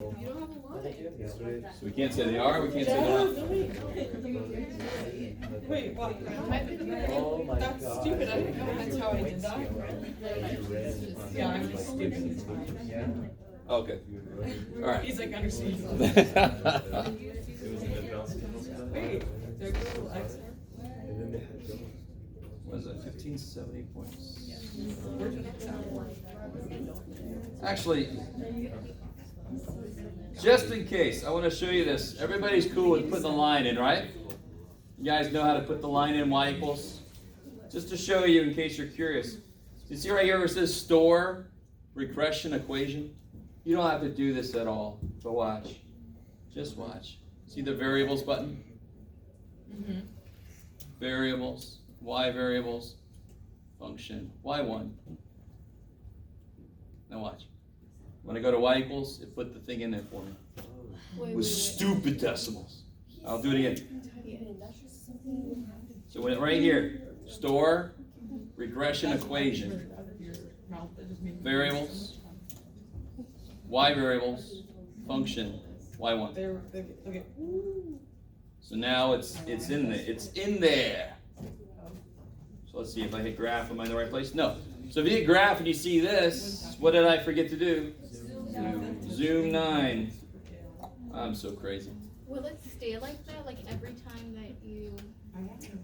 So we can't say they are, we can't say they're not. Wait, what? Oh my That's God. stupid. I didn't know that's how I did that. Yeah, I'm just stupid. Okay. All right. He's like, understand. Wait, they're little extra. What is that, 1570 points? Actually, just in case, I want to show you this. Everybody's cool with putting the line in, right? You guys know how to put the line in, y equals? Just to show you in case you're curious. You see right here where it says store regression equation? You don't have to do this at all, but watch. Just watch. See the variables button? Mm-hmm. Variables, y variables, function, y1. Now watch. When I go to y equals, it put the thing in there for me. With stupid decimals. I'll do it again. So when right here, store regression equation, variables, y variables, function, y1. Okay. So now it's in there. It's in there. So let's see if I hit graph. Am I in the right place? No. So if you hit graph and you see this, what did I forget to do? Zoom 9. I'm so crazy. Will it stay like that? Like every time that you,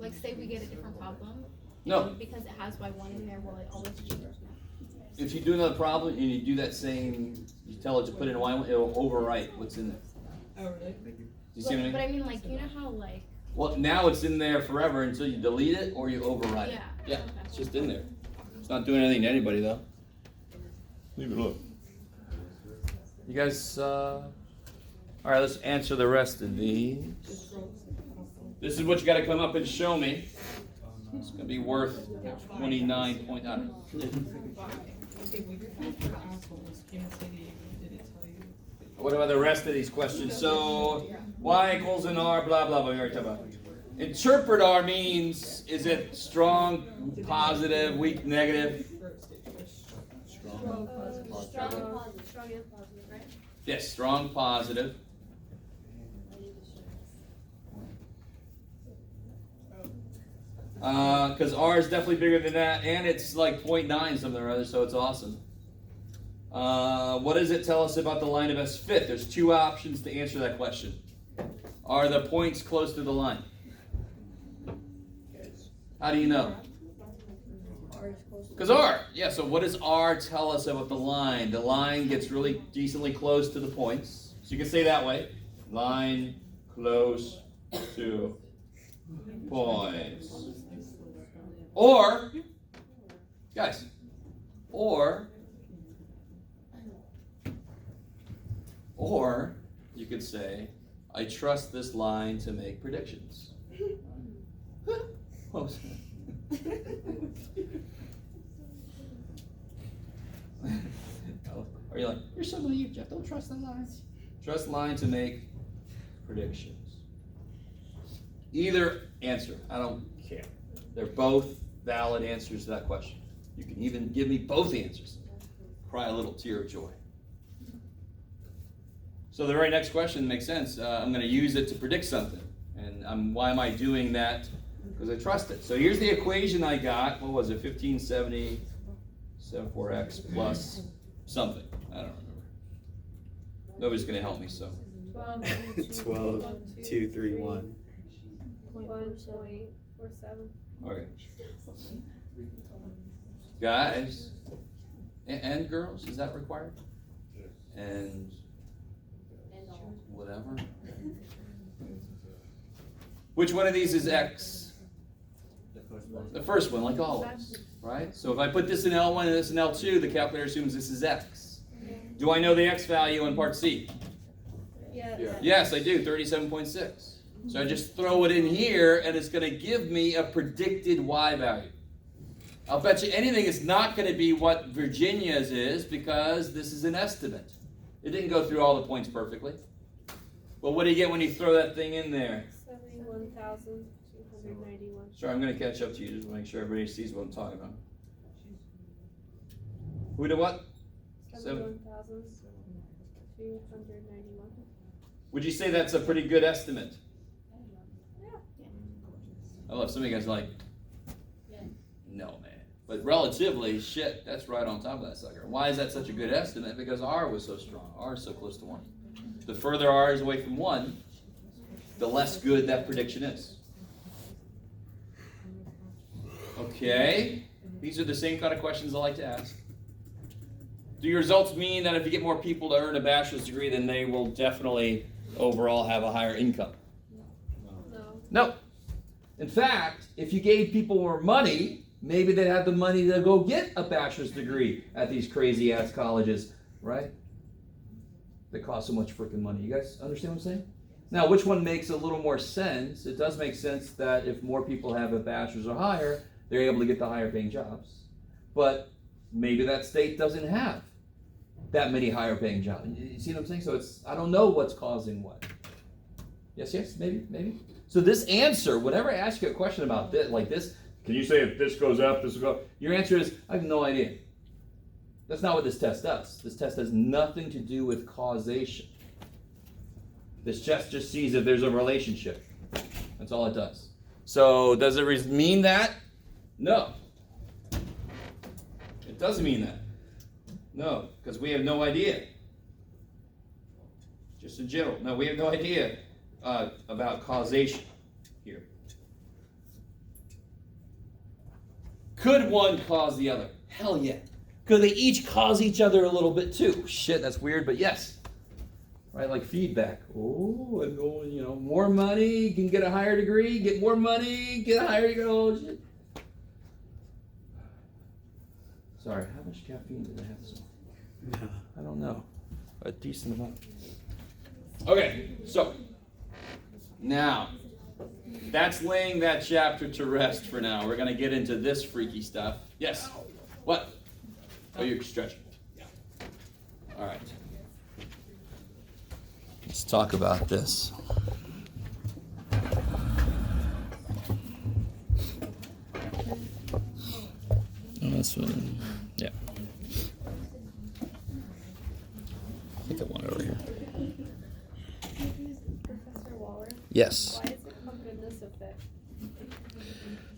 like say we get a different problem? No. Because it has Y1 in there, will it always change? If you do another problem and you do that same, you tell it to put in y1, it'll overwrite what's in there. Oh, really? You see what I mean? But I mean, like, you know how, like... Well, now it's in there forever until you delete it or you overwrite it. Yeah. Yeah, it's just in there. It's not doing anything to anybody, though. Leave it alone. You guys, all right, let's answer the rest of these. This is what you got to come up and show me. It's going to be worth 29 points. I don't know. What about the rest of these questions? So, y equals an r, blah, blah, blah. We already talked about it. Interpret r means, is it strong, positive, weak, negative? Strong and positive, right? Yes, strong, positive. Because r is definitely bigger than that, and it's like 0.9 something or other, so it's awesome. What does it tell us about the line of best fit? There's two options to answer that question. Are the points close to the line? How do you know? Because R. Yeah, so what does R tell us about the line? The line gets really decently close to the points. So you can say that way. Line close to points. Or, guys, or you could say, I trust this line to make predictions. What was that? Are you like, you're so naive, Jeff, don't trust the lines. Trust line to make predictions. Either answer, I don't care. They're both valid answers to that question. You can even give me both answers. Cry a little tear of joy. So the very next question makes sense. I'm going to use it to predict something. And why am I doing that? Because I trust it. So here's the equation I got. What was it? 1570 74x plus something. I don't remember. Nobody's going to help me, so. 12, 2, 3, 1. 1.47. Okay. Guys and girls, is that required? And whatever. Which one of these is X? The first one, like always, right? So if I put this in L1 and this in L2, the calculator assumes this is X. Do I know the X value in part C? Yeah. Yes, I do, 37.6. So I just throw it in here, and it's going to give me a predicted Y value. I'll bet you anything it's not going to be what Virginia's is, because this is an estimate. It didn't go through all the points perfectly. But what do you get when you throw that thing in there? 71,291. Sorry, I'm going to catch up to you just to make sure everybody sees what I'm talking about. Who did what? 71,000. 291. Would you say that's a pretty good estimate? Yeah. I love some of you guys are like, no, man. But relatively, shit, that's right on top of that sucker. Why is that such a good estimate? Because R was so strong. R is so close to 1. The further R is away from 1, the less good that prediction is. Okay. These are the same kind of questions I like to ask. Do your results mean that if you get more people to earn a bachelor's degree, then they will definitely overall have a higher income? No. In fact, if you gave people more money, maybe they'd have the money to go get a bachelor's degree at these crazy ass colleges, right? That cost so much freaking money. You guys understand what I'm saying? Now, which one makes a little more sense? It does make sense that if more people have a bachelor's or higher, they're able to get the higher paying jobs. But maybe that state doesn't have that many higher paying jobs. You see what I'm saying? So I don't know what's causing what. Yes, maybe. So this answer, whenever I ask you a question about this, like this, can you say if this goes up, this will go? Your answer is, I have no idea. That's not what this test does. This test has nothing to do with causation. This test just sees if there's a relationship. That's all it does. So does it mean that? No. It doesn't mean that. No, because we have no idea. Just in general. No, we have no idea about causation here. Could one cause the other? Hell yeah. Could they each cause each other a little bit too? Shit, that's weird, but yes. Right, like feedback. Oh, and going, more money, can get a higher degree, get more money, get a higher degree. Oh, shit. Sorry, how much caffeine did I have this morning? I don't know. A decent amount. Okay, so now that's laying that chapter to rest for now. We're going to get into this freaky stuff. Yes? What? Oh, you're stretching. Yeah. All right. Let's talk about this. This one, yeah. I think I want it over here. Professor Waller? Yes. Why is it called Goodnessoffit?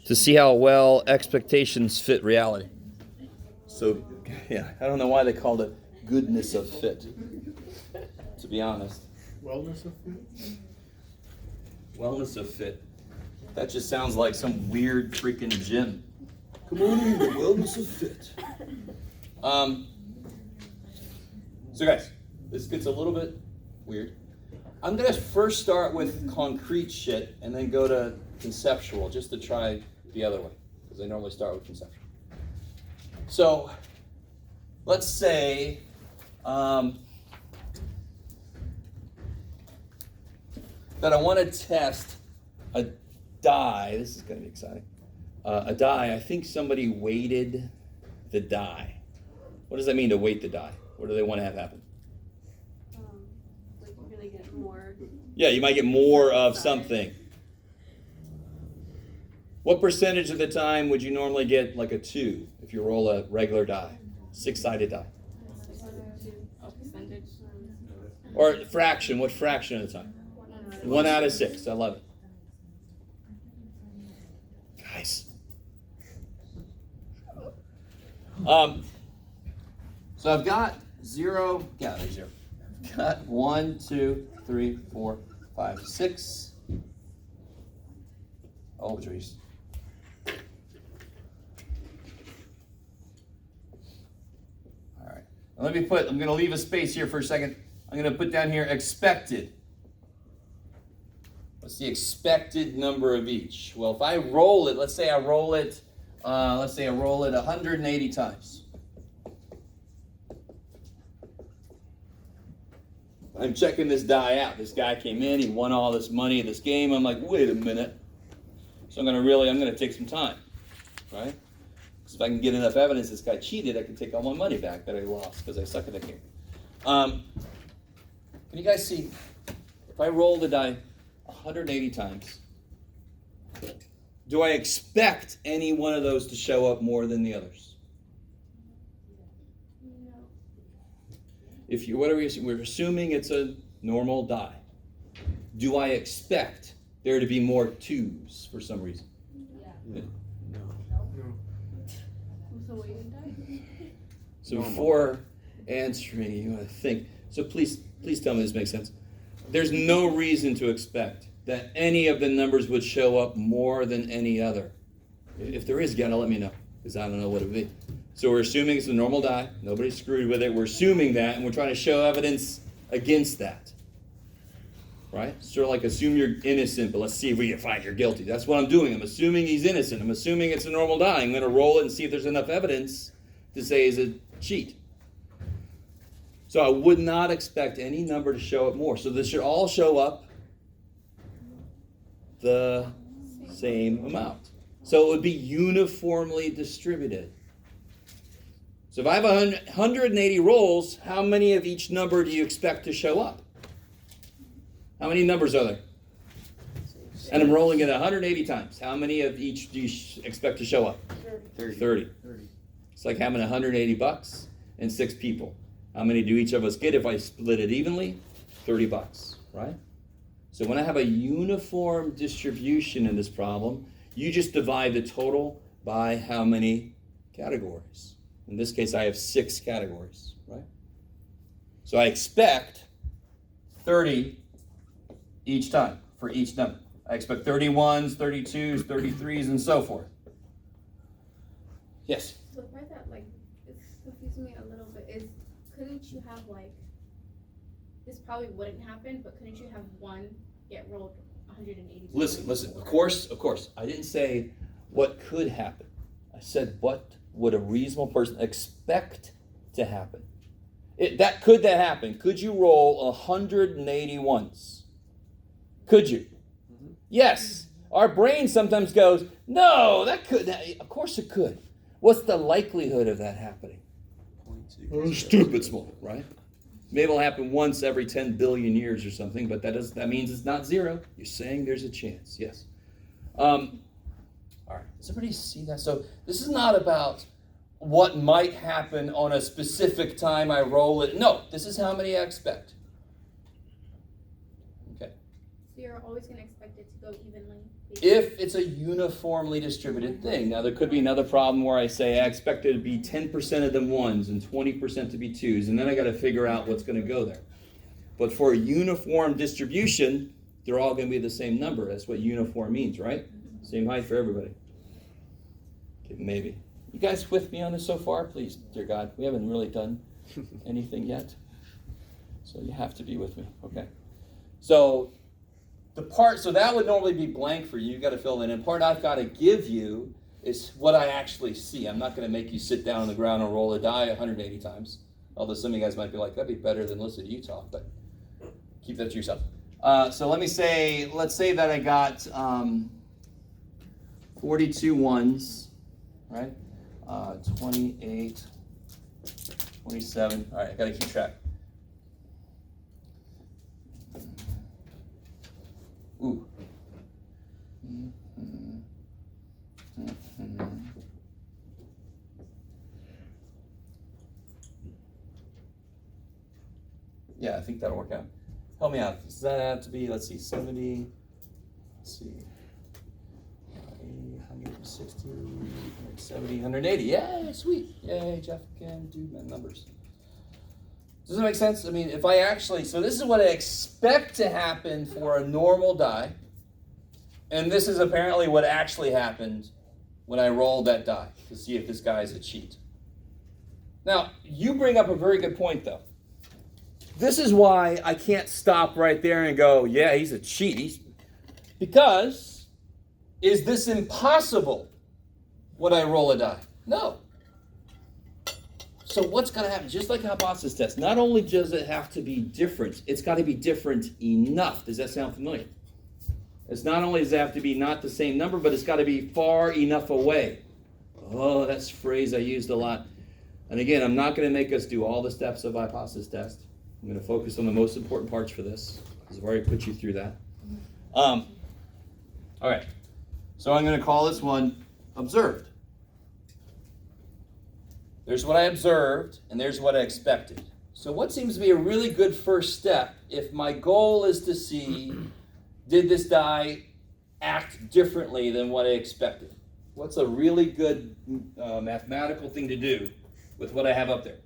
To see how well expectations fit reality. So, yeah, I don't know why they called it Goodnessoffit, to be honest. Wellnessoffit? Wellnessoffit. That just sounds like some weird freaking gym. Come on in, the Wellnessoffit. So guys, this gets a little bit weird. I'm going to first start with concrete shit and then go to conceptual just to try the other way, because I normally start with conceptual. So let's say that I want to test a die. This is going to be exciting. A die, I think somebody weighted the die. What does that mean to weight the die? What do they want to have happen? Like you're gonna get more. Yeah, you might get more of something. What percentage of the time would you normally get like a 2 if you roll a regular die? 6-sided die. Percentage. Or fraction, what fraction of the time? 1 out of 6, I love it. Guys. So I've got 0, yeah, there's 0. I've got 1, 2, 3, 4, 5, 6. Oh, geez. All right. Now I'm going to leave a space here for a second. I'm going to put down here expected. What's the expected number of each? Well, if I roll it, let's say I roll it 180 times. I'm checking this die out. This guy came in, he won all this money in this game. I'm like, wait a minute. So I'm going to take some time, right? Because if I can get enough evidence this guy cheated, I can take all my money back that I lost because I suck at the game. Can you guys see? If I roll the die 180 times, do I expect any one of those to show up more than the others? No. What are we assuming? We're assuming it's a normal die. Do I expect there to be more 2s for some reason? No. So what you die? So before answering, you want to think. So please tell me this makes sense. There's no reason to expect that any of the numbers would show up more than any other. If there is, you gotta let me know, because I don't know what it would be. So we're assuming it's a normal die. Nobody's screwed with it. We're assuming that, and we're trying to show evidence against that. Right? Sort of like assume you're innocent, but let's see if we can find you're guilty. That's what I'm doing. I'm assuming he's innocent. I'm assuming it's a normal die. I'm going to roll it and see if there's enough evidence to say he's a cheat. So I would not expect any number to show up more. So this should all show up the same amount. So it would be uniformly distributed. So if I have 180 rolls, how many of each number do you expect to show up? How many numbers are there? And I'm rolling it 180 times. How many of each do you expect to show up? 30. It's like having $180 and 6 people. How many do each of us get if I split it evenly? $30, right? So when I have a uniform distribution in this problem, you just divide the total by how many categories. In this case, I have 6 categories, right? So I expect 30 each time for each number. I expect 31s, 32s, 33s, and so forth. Yes? So the part that, like, it's confusing me a little bit is, couldn't you have, like, this probably wouldn't happen, but couldn't you have one get rolled 180? Listen, of course. I didn't say what could happen. I said what would a reasonable person expect to happen. That happen? Could you roll 180 once? Could you? Mm-hmm. Yes. Our brain sometimes goes, no, that could. Of course it could. What's the likelihood of that happening? Oh, stupid small, right? Maybe it'll happen once every 10 billion years or something, but that means it's not zero. You're saying there's a chance. Yes. All right. Does everybody see that? So this is not about what might happen on a specific time I roll it. No, this is how many I expect. Okay. So you're always going to expect it to go evenly? If it's a uniformly distributed thing. Now, there could be another problem where I say I expect it to be 10% of them 1s and 20% to be 2s, and then I got to figure out what's going to go there. But for a uniform distribution, they're all going to be the same number. That's what uniform means, right? Same height for everybody. Okay, maybe. You guys with me on this so far? Please, dear God, we haven't really done anything yet. So you have to be with me, okay? So that would normally be blank for you. You've got to fill in. And part I've got to give you is what I actually see. I'm not going to make you sit down on the ground and roll a die 180 times. Although some of you guys might be like, that'd be better than listen to you talk, but keep that to yourself. So let's say that I got 42 ones, right? 28, 27. All right, I got to keep track. Ooh. Yeah, I think that'll work out. Help me out. Does that have to be, let's see, 70, let's see, 160, 170, 180. Yay, sweet. Yay, Jeff can do numbers. Does that make sense? I mean, so this is what I expect to happen for a normal die. And this is apparently what actually happened when I rolled that die to see if this guy is a cheat. Now, you bring up a very good point, though. This is why I can't stop right there and go, yeah, he's a cheat. Because, is this impossible when I roll a die? No. So what's going to happen? Just like a hypothesis test, not only does it have to be different, it's got to be different enough. Does that sound familiar? It's not only does it have to be not the same number, but it's got to be far enough away. Oh, that's a phrase I used a lot. And again, I'm not going to make us do all the steps of a hypothesis test. I'm going to focus on the most important parts for this, because I've already put you through that. All right. So I'm going to call this one observed. There's what I observed, and there's what I expected. So what seems to be a really good first step if my goal is to see, did this die act differently than what I expected? What's a really good mathematical thing to do with what I have up there?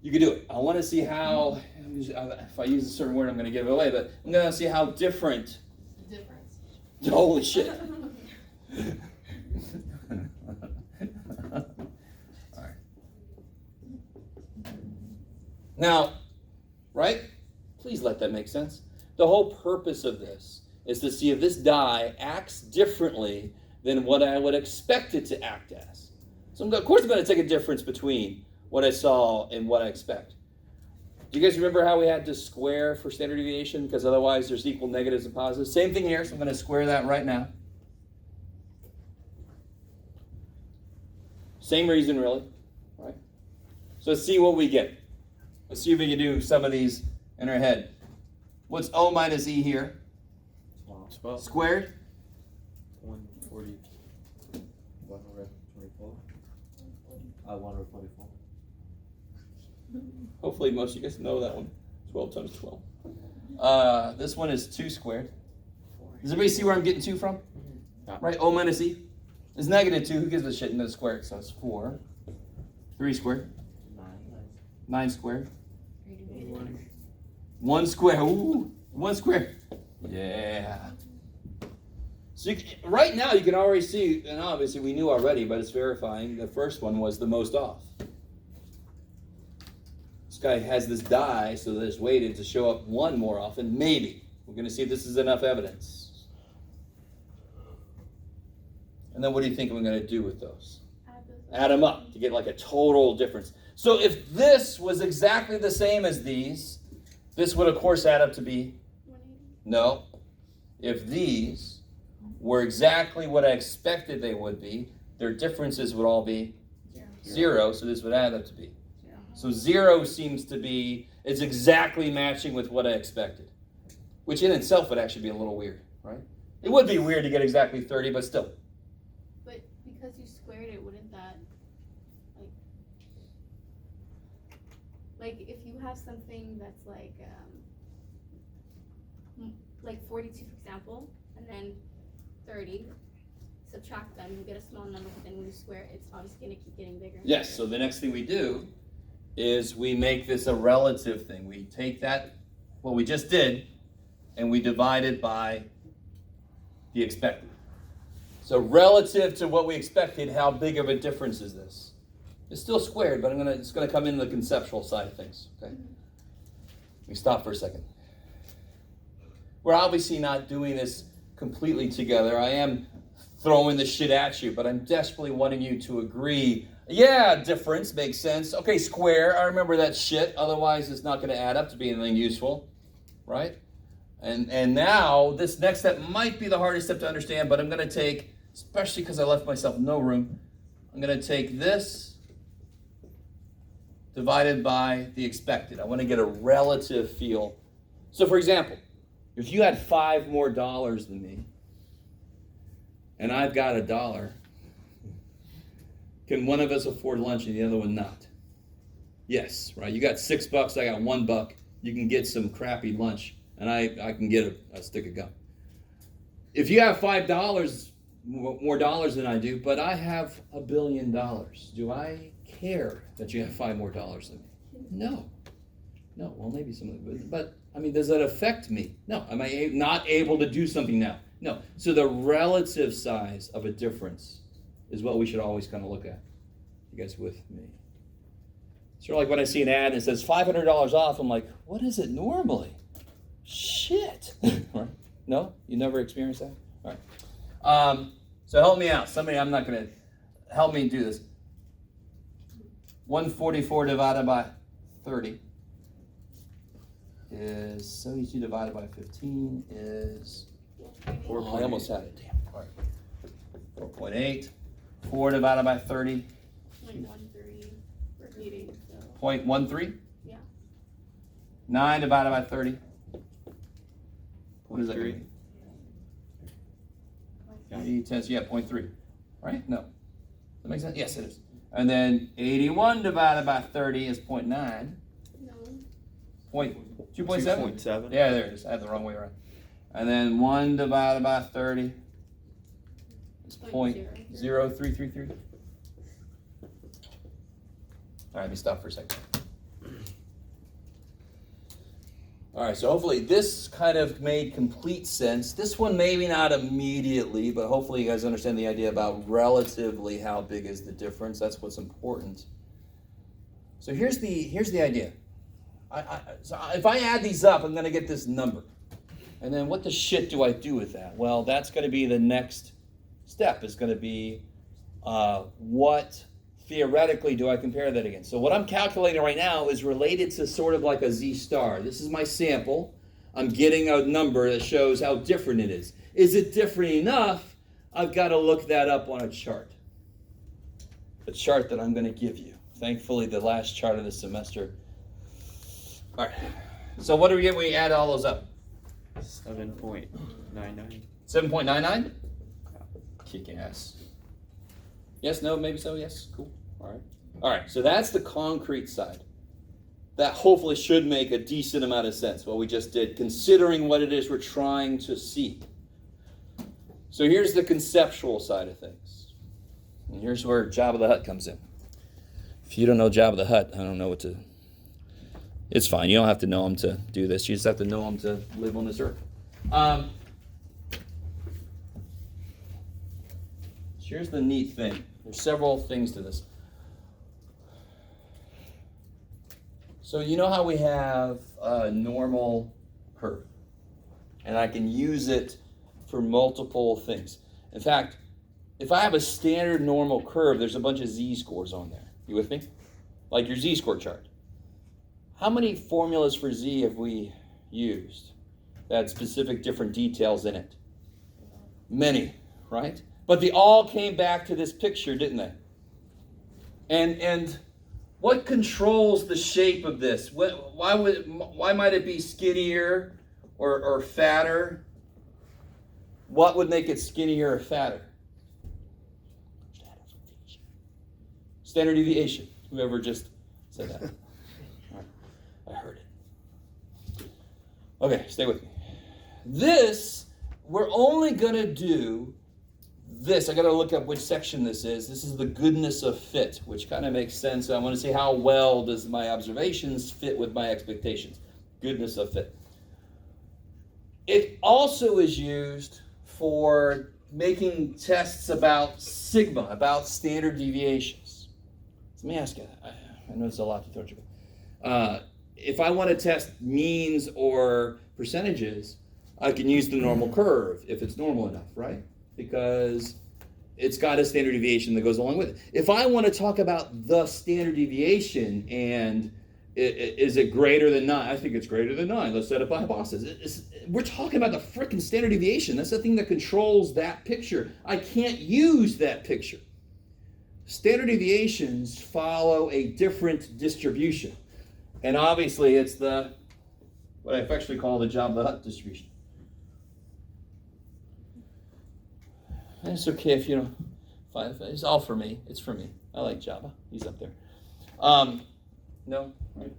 You can do it. I want to see how, if I use a certain word, I'm going to give it away, but I'm going to see how different. Difference. Holy shit. All right. Now, right? Please let that make sense. The whole purpose of this is to see if this die acts differently than what I would expect it to act as. So of course I'm going to take a difference between what I saw and what I expect. Do you guys remember how we had to square for standard deviation? Because otherwise there's equal negatives and positives. Same thing here, so I'm going to square that right now. Same reason, really. Right? So let's see what we get. Let's see if we can do some of these in our head. What's O minus E here? 12. Squared? 140. 124. 144. Hopefully most of you guys know that one. 12 times 12. This one is 2 squared. Does everybody see where I'm getting 2 from? Yeah. Right, O minus E. It's negative 2. Who gives a shit in the squared? So it's 4. 3 squared. 9 squared. 1 squared. Ooh, 1 squared. Yeah. So right now you can already see, and obviously we knew already, but it's verifying, the first one was the most off. This guy has this die, so that it's weighted to show up 1 more often. Maybe. We're going to see if this is enough evidence. And then what do you think I'm going to do with those? Add them up to get like a total difference. So if this was exactly the same as these, this would of course add up to be? 180. No. If these were exactly what I expected they would be, their differences would all be 0, so this would add up to be. So 0 seems to be, it's exactly matching with what I expected, which in itself would actually be a little weird, right? It would be weird to get exactly 30, but still. But because you squared it, wouldn't that, like if you have something that's like 42, for example, and then 30, subtract them, you get a small number, but then when you square it, it's obviously going to keep getting bigger. Yes, so the next thing we do is we make this a relative thing. We take that, what we just did, and we divide it by the expected. So relative to what we expected, how big of a difference is this? It's still squared, but it's gonna come in the conceptual side of things. Okay. Let me stop for a second. We're obviously not doing this completely together. I am throwing the shit at you, but I'm desperately wanting you to agree. Yeah, difference makes sense. Okay, square, I remember that shit. Otherwise, it's not going to add up to be anything useful, right? And now, this next step might be the hardest step to understand, but I'm going to take, especially because I left myself no room, I'm going to take this divided by the expected. I want to get a relative feel. So, for example, if you had $5 more than me, and I've got $1, can one of us afford lunch and the other one not? Yes, right? You got $6, I got $1. You can get some crappy lunch, and I can get a stick of gum. If you have $5 more than I do, but I have $1 billion, do I care that you have $5 more than me? No. No, well, maybe some of it, but I mean, does that affect me? No. Am I not able to do something now? No. So the relative size of a difference is what we should always kind of look at. You guys with me? Sort of like when I see an ad and it says $500 off, I'm like, what is it normally? Shit. Right? No? You never experienced that? All right. So help me out. Somebody, I'm not going to help me do this. 144 divided by 30 is 72 divided by 15 is 4. I almost had it. Damn. All right. 4.8. 4 divided by 30. 0.13 repeating. So. 0.13? Yeah. 9 divided by 30. What is that? 3. 10, yeah, 0.3. Right? No. That makes sense? Yes, it is. And then 81 divided by 30 is 0.9. No. 2.7? 2.7. Yeah, there it is. I had the wrong way around. And then 1 divided by 30 is 0.0333. All right, let me stop for a second. All right, so hopefully this kind of made complete sense. This one maybe not immediately, but hopefully you guys understand the idea about relatively how big is the difference. That's what's important. So here's the idea. So if I add these up, I'm going to get this number. And then what the shit do I do with that? Well, that's going to be the next step. Is going to be what theoretically do I compare that against? So what I'm calculating right now is related to sort of like a z-star. This is my sample. I'm getting a number that shows how different it is. Is it different enough? I've got to look that up on a chart. The chart that I'm going to give you. Thankfully, the last chart of the semester. All right. So what do we get when we add all those up? 7.99. 7.99? Kick ass. Yes, no, maybe so, yes, cool. All right. All right, so that's the concrete side. That hopefully should make a decent amount of sense, what we just did, considering what it is we're trying to see. So here's the conceptual side of things. And here's where Jabba the Hutt comes in. If you don't know Jabba the Hutt, I don't know what to... It's fine, you don't have to know him to do this. You just have to know him to live on this earth. Here's the neat thing. There's several things to this. So you know how we have a normal curve, and I can use it for multiple things. In fact, if I have a standard normal curve, there's a bunch of z-scores on there. You with me? Like your z-score chart. How many formulas for z have we used that had specific different details in it? Many, right? But they all came back to this picture, didn't they? And what controls the shape of this? Why might it be skinnier or fatter? What would make it skinnier or fatter? Standard deviation. Whoever just said that. All right. I heard it. Okay, stay with me. This, we're only going to do this. I got to look up which section this is. This is the Goodnessoffit, which kind of makes sense. I want to see how well does my observations fit with my expectations. Goodnessoffit. It also is used for making tests about sigma, about standard deviations. Let me ask you, I know it's a lot to throw at you. If I want to test means or percentages, I can use the normal curve if it's normal enough, right? Because it's got a standard deviation that goes along with it. If I want to talk about the standard deviation and is it greater than 9? I think it's greater than 9. Let's set up a hypothesis. We're talking about the frickin' standard deviation. That's the thing that controls that picture. I can't use that picture. Standard deviations follow a different distribution. And obviously it's what I affectionately call the Jabba the Hutt distribution. And it's okay if you don't find it. It's all for me. It's for me. I like Jabba. He's up there. No? Right.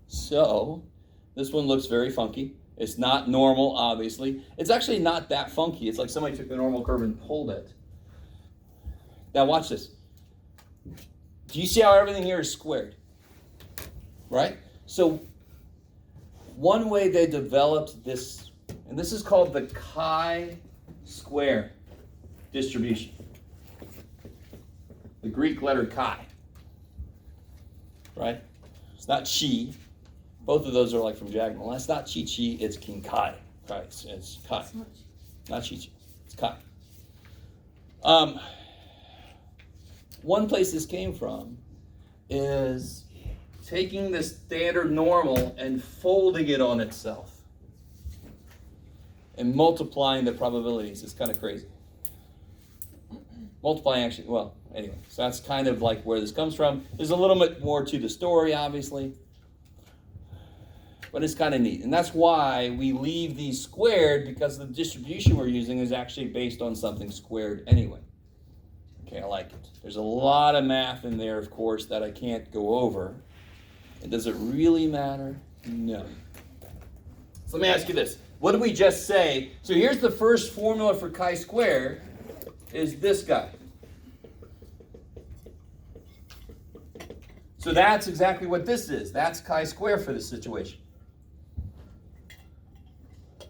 So, this one looks very funky. It's not normal, obviously. It's actually not that funky. It's like somebody took the normal curve and pulled it. Now watch this. Do you see how everything here is squared? Right? So, one way they developed this, and this is called the chi-square distribution. The Greek letter chi. Right? It's not chi. Both of those are like from diagonal. That's not chi-chi, it's king chi. Right? It's chi. Not chi-chi. It's chi. One place this came from is taking the standard normal and folding it on itself and multiplying the probabilities. It's kind of crazy. Multiplying actually, well, anyway, so that's kind of like where this comes from. There's a little bit more to the story, obviously. But it's kind of neat. And that's why we leave these squared, because the distribution we're using is actually based on something squared anyway. Okay, I like it. There's a lot of math in there, of course, that I can't go over. And does it really matter? No. So let me ask you this. What did we just say? So here's the first formula for chi-squared, is this guy. So that's exactly what this is. That's chi-square for this situation.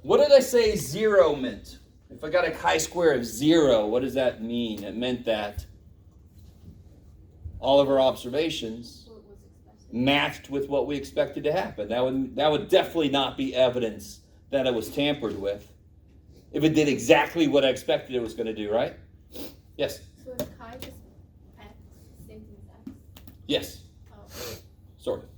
What did I say 0 meant? If I got a chi-square of 0, what does that mean? It meant that all of our observations matched with what we expected to happen. That would definitely not be evidence that it was tampered with if it did exactly what I expected it was going to do, right? Yes? So is chi just x, same thing as x? Yes. Oh. Sort of.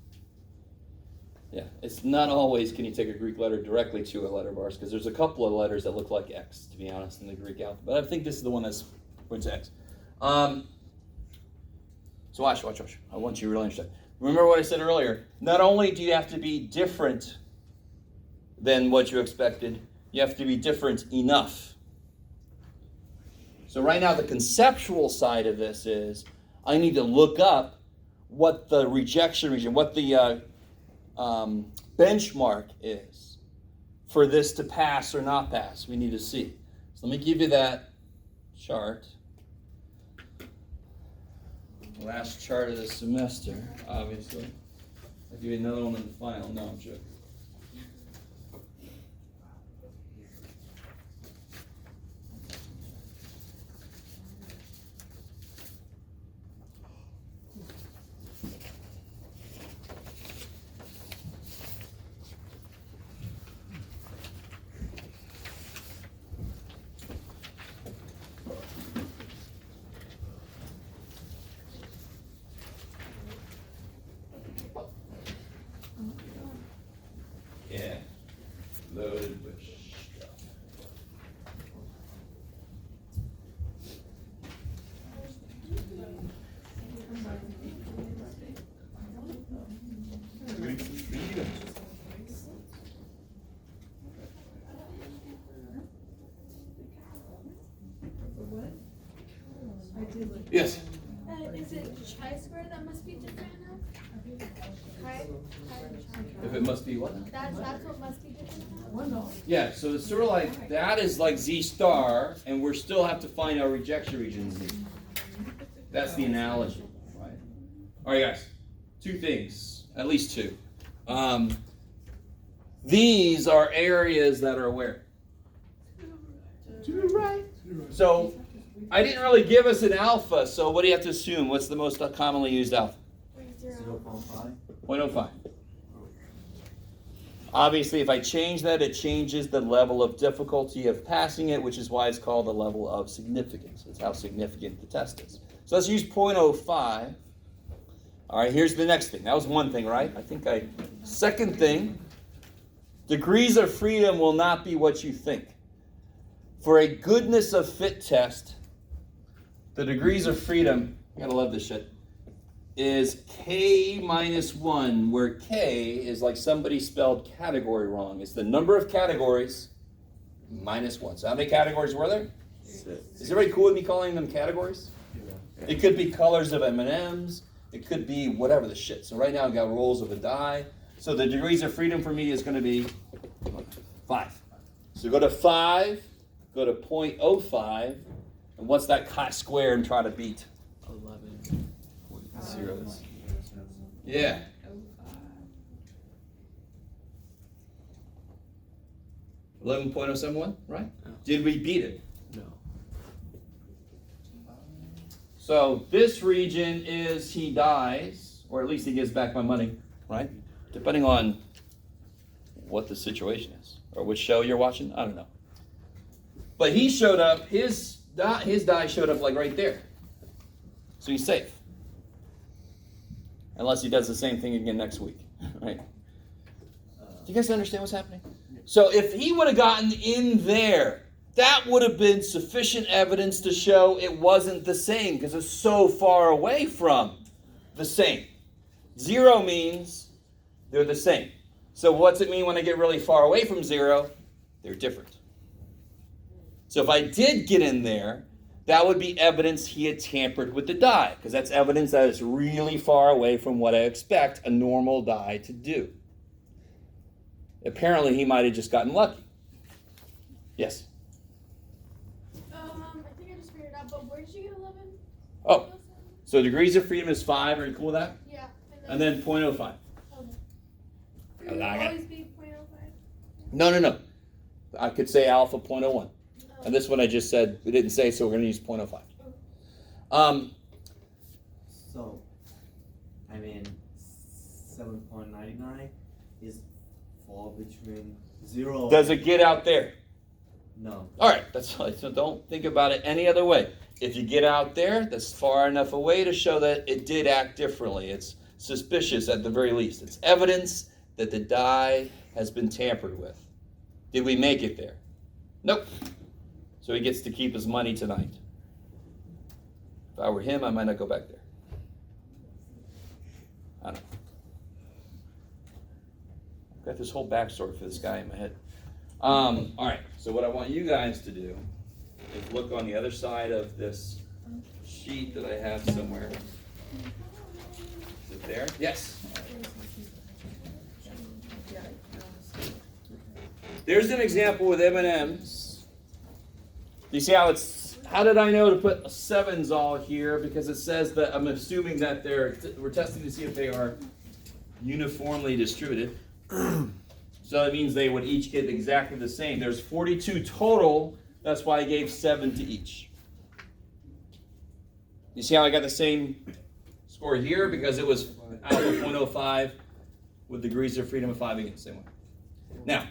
Yeah, it's not always can you take a Greek letter directly to a letter bars, because there's a couple of letters that look like X, to be honest, in the Greek alphabet. But I think this is the one that's points to X. So watch. I want you to really understand. Remember what I said earlier. Not only do you have to be different than what you expected, you have to be different enough. So right now, the conceptual side of this is I need to look up what the rejection region, what the benchmark is for this to pass or not pass. We need to see. So let me give you that chart. Last chart of the semester, obviously. I'll give you another one in the final. No, I'm joking. Yeah, loaded with stuff. Yes. Is it chi-square that must be different now? Chi? If it must be what? That's what must be different now? Yeah, so it's sort of like, that is like Z star, and we still have to find our rejection region Z. That's the analogy, right? All right, guys, two things, at least two. These are areas that are where? To the right. So I didn't really give us an alpha, so what do you have to assume? What's the most commonly used alpha? 0.05. Obviously, if I change that, it changes the level of difficulty of passing it, which is why it's called the level of significance. It's how significant the test is. So let's use 0.05. All right, here's the next thing. That was one thing, right? Second thing, degrees of freedom will not be what you think. For a goodness of fit test, the degrees of freedom, you gotta love this shit, is K minus 1, where K is like somebody spelled category wrong. It's the number of categories minus 1. So how many categories were there? 6. Is everybody cool with me calling them categories? Yeah. It could be colors of M&Ms. It could be whatever the shit. So right now I've got rolls of a die. So the degrees of freedom for me is going to be 5. So go to 5, go to 0.05, and what's that chi-square and try to beat? 11.0. Yeah. 11.071, right? Yeah. Did we beat it? No. So this region is he dies, or at least he gives back my money, right? Depending on what the situation is, or which show you're watching, I don't know. But he showed up, his die showed up like right there. So he's safe. Unless he does the same thing again next week, right? Do you guys understand what's happening? So if he would have gotten in there, that would have been sufficient evidence to show it wasn't the same, because it's so far away from the same. 0 means they're the same. So what's it mean when I get really far away from 0? They're different. So if I did get in there, that would be evidence he had tampered with the die, because that's evidence that it's really far away from what I expect a normal die to do. Apparently, he might have just gotten lucky. Yes? I think I just figured it out, but where did you get 11? Oh, so degrees of freedom is 5. Are you cool with that? Yeah. And then 0.05. Okay. I It like will it. always be 0.05. No. I could say alpha 0.01. And this one I just said, we didn't say, so we're going to use 0.05. So, I mean, 7.99 is fall between 0. Does it get out there? No. All right, that's all. So don't think about it any other way. If you get out there, that's far enough away to show that it did act differently. It's suspicious at the very least. It's evidence that the die has been tampered with. Did we make it there? Nope. So he gets to keep his money tonight. If I were him, I might not go back there. I don't know. I've got this whole backstory for this guy in my head. All right, so what I want you guys to do is look on the other side of this sheet that I have somewhere. Is it there? Yes. There's an example with M&Ms. Do you see how how did I know to put 7s all here? Because it says that I'm assuming that we're testing to see if they are uniformly distributed. So that means they would each get exactly the same. There's 42 total. That's why I gave 7 to each. You see how I got the same score here? Because it was alpha 0.05 with degrees of freedom of 5 again, same way. Now,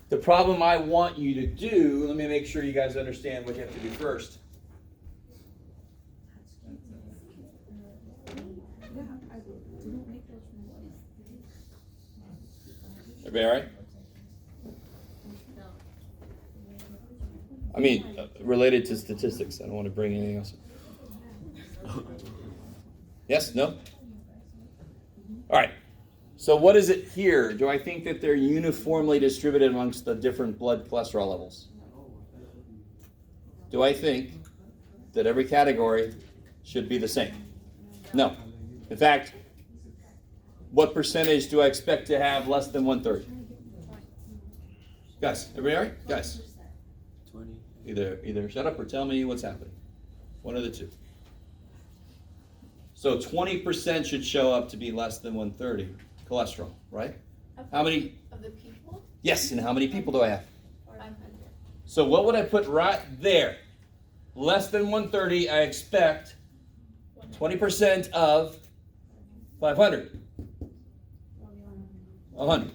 the problem I want you to do, let me make sure you guys understand what you have to do first. Everybody all right? I mean, related to statistics. I don't want to bring anything else. Yes? No? All right. So what is it here? Do I think that they're uniformly distributed amongst the different blood cholesterol levels? Do I think that every category should be the same? No. In fact, what percentage do I expect to have less than 1/3? Guys, everybody all right? Guys. 20. Either shut up or tell me what's happening. One of the two. So 20% should show up to be less than 130 cholesterol, right? How many? Of the people? Yes, and how many people do I have? 500. So what would I put right there? Less than 130, I expect 20% of 500. 100.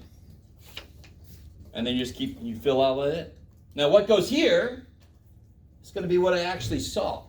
And then you just you fill out with it. Now what goes here is going to be what I actually saw.